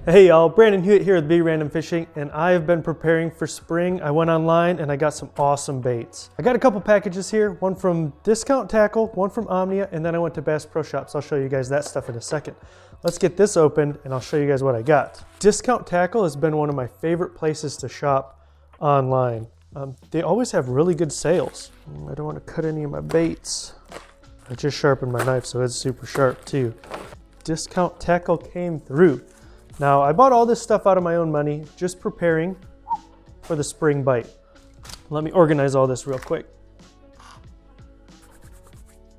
Hey y'all, Brandon Hewitt here with Be Random Fishing, and I have been preparing for spring. I went online and I got some awesome baits. I got a couple packages here, one from Discount Tackle, one from Omnia, and then I went to Bass Pro Shops. I'll show you guys that stuff in a second. Let's get this opened and I'll show you guys what I got. Discount Tackle has been one of my favorite places to shop online. They always have really good sales. I don't want to cut any of my baits. I just sharpened my knife, so it's super sharp too. Discount Tackle came through. Now, I bought all this stuff out of my own money, just preparing for the spring bite. Let me organize all this real quick.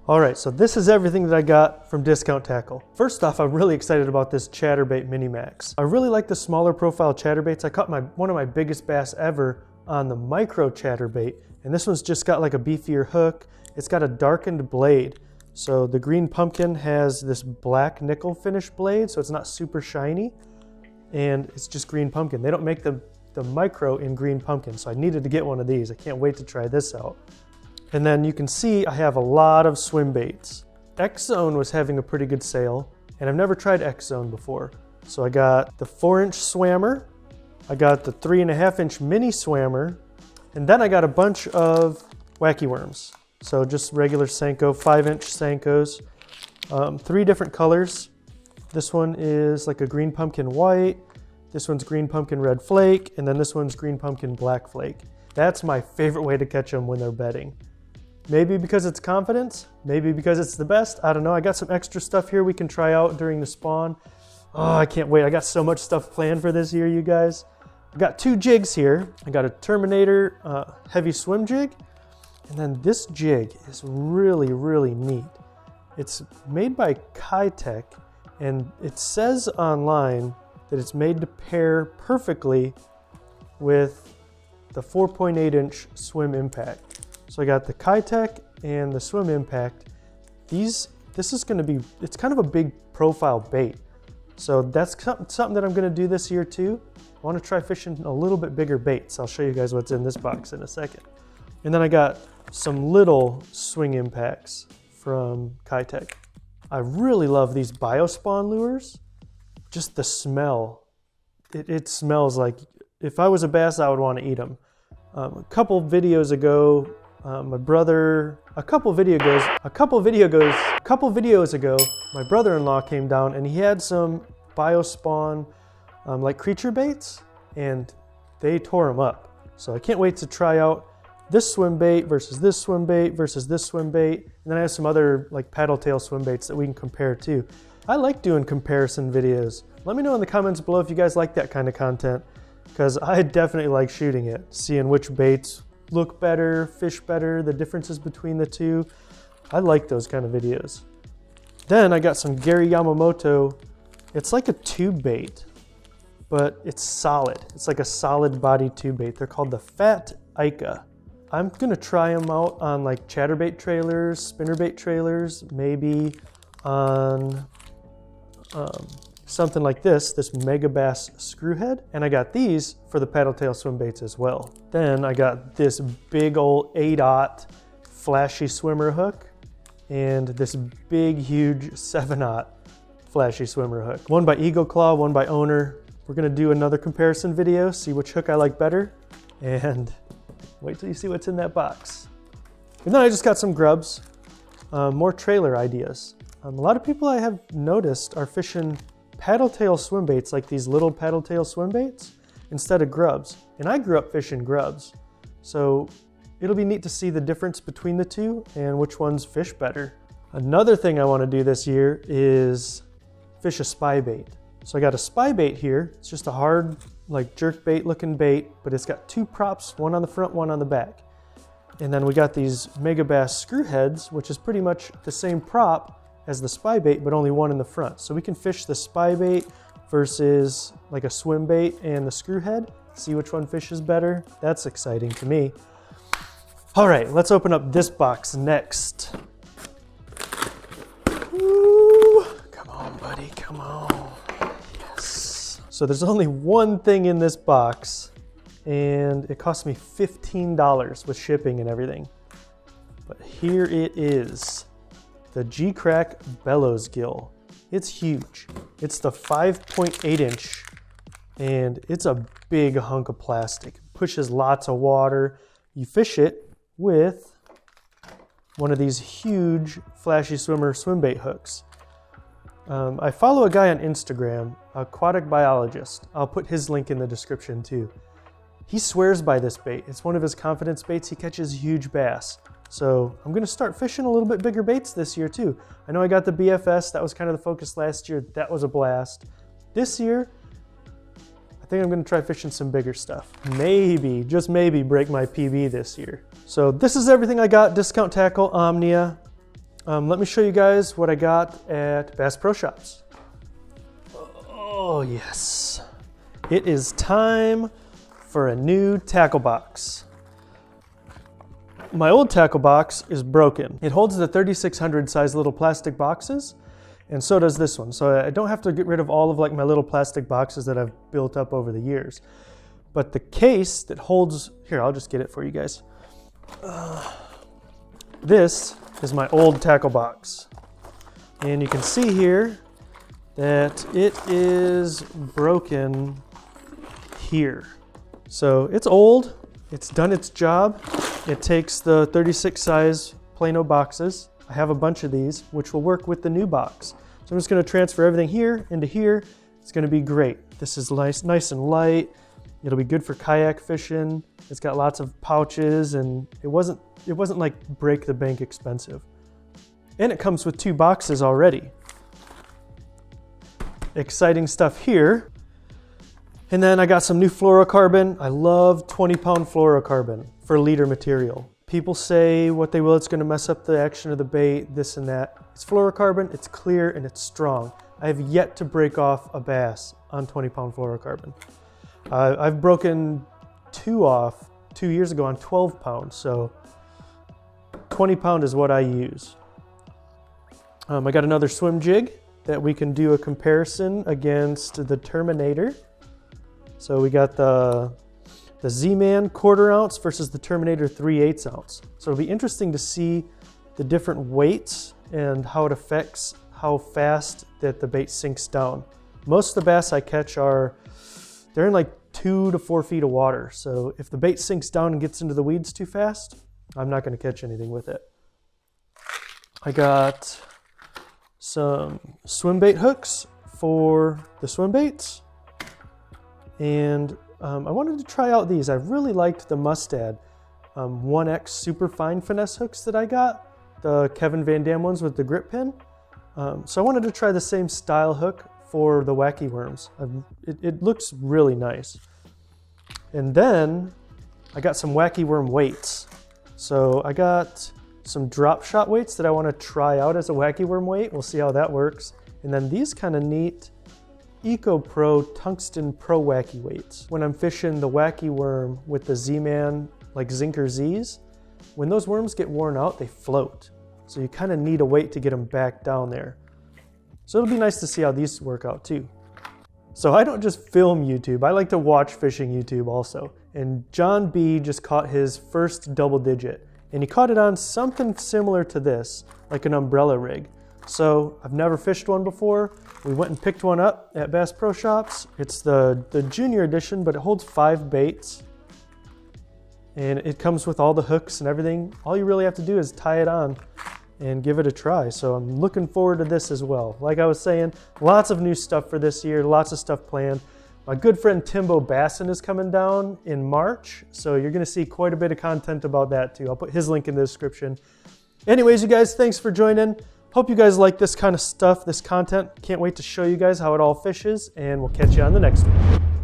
All right, so this is everything that I got from Discount Tackle. First off, I'm really excited about this Chatterbait Mini Max. I really like the smaller profile chatterbaits. I caught one of my biggest bass ever on the micro chatterbait, and this one's just got like a beefier hook. It's got a darkened blade. So the green pumpkin has this black nickel finish blade, so it's not super shiny, and it's just green pumpkin. They don't make the micro in green pumpkin, so I needed to get one of these. I can't wait to try this out. And then you can see I have a lot of swim baits. X-Zone was having a pretty good sale, and I've never tried X-Zone before. So I got the 4-inch swammer, I got the 3.5-inch mini swammer, and then I got a bunch of Wacky Worms. So just regular Senko, 5-inch Senkos, 3 different colors. This one is like a green pumpkin white, this one's green pumpkin red flake, and then this one's green pumpkin black flake. That's my favorite way to catch them when they're bedding. Maybe because it's confidence, maybe because it's the best, I don't know. I got some extra stuff here we can try out during the spawn. Oh, I can't wait. I got so much stuff planned for this year, you guys. I got 2 jigs here. I got a Terminator heavy swim jig. And then this jig is really, really neat. It's made by Kitech, and it says online that it's made to pair perfectly with the 4.8-inch Swim Impact. So I got the Kitech and the Swim Impact. This is going to be, it's kind of a big profile bait. So that's something that I'm going to do this year too. I want to try fishing a little bit bigger baits. I'll show you guys what's in this box in a second. And then I got some little swing impacts from Kitech. I really love these BioSpawn lures. Just the smell. It smells like, if I was a bass, I would want to eat them. A couple videos ago, my brother-in-law came down and he had some BioSpawn like creature baits, and they tore them up. So I can't wait to try out this swim bait versus this swim bait versus this swim bait. And then I have some other like paddle tail swim baits that we can compare too. I like doing comparison videos. Let me know in the comments below if you guys like that kind of content, because I definitely like shooting it, seeing which baits look better, fish better, the differences between the two. I like those kind of videos. Then I got some Gary Yamamoto. It's like a tube bait, but it's solid. It's like a solid body tube bait. They're called the Fat Ica. I'm gonna try them out on like chatterbait trailers, spinnerbait trailers, maybe on something like this Mega Bass Screwhead. And I got these for the paddle tail swim baits as well. Then I got this big old 8/0 flashy swimmer hook and this big, huge 7/0 flashy swimmer hook. One by Eagle Claw, one by Owner. We're gonna do another comparison video, see which hook I like better, and wait till you see what's in that box. And then I just got some grubs, more trailer ideas. A lot of people I have noticed are fishing paddle tail swim baits, like these little paddle tail swim baits, instead of grubs. And I grew up fishing grubs. So it'll be neat to see the difference between the two and which ones fish better. Another thing I want to do this year is fish a spy bait. So I got a spy bait here. It's just a hard, like jerk bait looking bait, but it's got 2 props, one on the front, one on the back. And then we got these Mega Bass screw heads, which is pretty much the same prop as the spy bait, but only one in the front. So we can fish the spy bait versus like a swim bait and the screw head, see which one fishes better. That's exciting to me. All right, let's open up this box next. Ooh, come on, buddy, come on. So there's only one thing in this box, and it cost me $15 with shipping and everything. But here it is, the G-Crack Bellows Gill. It's huge. It's the 5.8-inch And it's a big hunk of plastic. It pushes lots of water. You fish it with one of these huge Flashy Swimmer swim bait hooks. I follow a guy on Instagram, Aquatic Biologist. I'll put his link in the description too. He swears by this bait. It's one of his confidence baits. He catches huge bass. So I'm gonna start fishing a little bit bigger baits this year too. I know I got the BFS, that was kind of the focus last year. That was a blast. This year, I think I'm gonna try fishing some bigger stuff. Maybe, just maybe, break my PB this year. So this is everything I got, Discount Tackle, Omnia. Let me show you guys what I got at Bass Pro Shops. Oh yes. It is time for a new tackle box. My old tackle box is broken. It holds the 3600 size little plastic boxes, and so does this one. So I don't have to get rid of all of like my little plastic boxes that I've built up over the years. But the case that holds, here, I'll just get it for you guys. This is my old tackle box. And you can see here that it is broken here. So it's old, it's done its job. It takes the 36 size Plano boxes. I have a bunch of these, which will work with the new box. So I'm just gonna transfer everything here into here. It's gonna be great. This is nice and light. It'll be good for kayak fishing. It's got lots of pouches, and it wasn't like break the bank expensive. And it comes with 2 boxes already. Exciting stuff here. And then I got some new fluorocarbon. I love 20-pound fluorocarbon for leader material. People say what they will, it's gonna mess up the action of the bait, this and that. It's fluorocarbon, it's clear, and it's strong. I have yet to break off a bass on 20-pound fluorocarbon. I've broken 2 off 2 years ago on 12 pounds, so 20 pound is what I use. I got another swim jig that we can do a comparison against the Terminator. So we got the Z-Man 1/4 ounce versus the Terminator 3/8 ounce. So it'll be interesting to see the different weights and how it affects how fast that the bait sinks down. Most of the bass I catch they're in like 2 to 4 feet of water. So if the bait sinks down and gets into the weeds too fast, I'm not gonna catch anything with it. I got some swim bait hooks for the swim baits. And I wanted to try out these. I really liked the Mustad 1X super fine finesse hooks that I got, the Kevin Van Dam ones with the grip pin. So I wanted to try the same style hook for the Wacky Worms. It looks really nice. And then I got some Wacky Worm weights. So I got some drop shot weights that I want to try out as a Wacky Worm weight. We'll see how that works. And then these kind of neat Eco Pro Tungsten Pro Wacky weights. When I'm fishing the Wacky Worm with the Z-Man, like Zinker Z's, when those worms get worn out, they float. So you kind of need a weight to get them back down there. So it'll be nice to see how these work out too. So I don't just film YouTube, I like to watch fishing YouTube also. And John B just caught his first double digit, and he caught it on something similar to this, like an umbrella rig. So I've never fished one before. We went and picked one up at Bass Pro Shops. It's the junior edition, but it holds 5 baits. And it comes with all the hooks and everything. All you really have to do is tie it on and give it a try. So I'm looking forward to this as well. Like I was saying, lots of new stuff for this year, lots of stuff planned. My good friend Timbo Bassin is coming down in March, so you're gonna see quite a bit of content about that too. I'll put his link in the description. Anyways, you guys, thanks for joining. Hope you guys like this kind of stuff, this content. Can't wait to show you guys how it all fishes, and we'll catch you on the next one.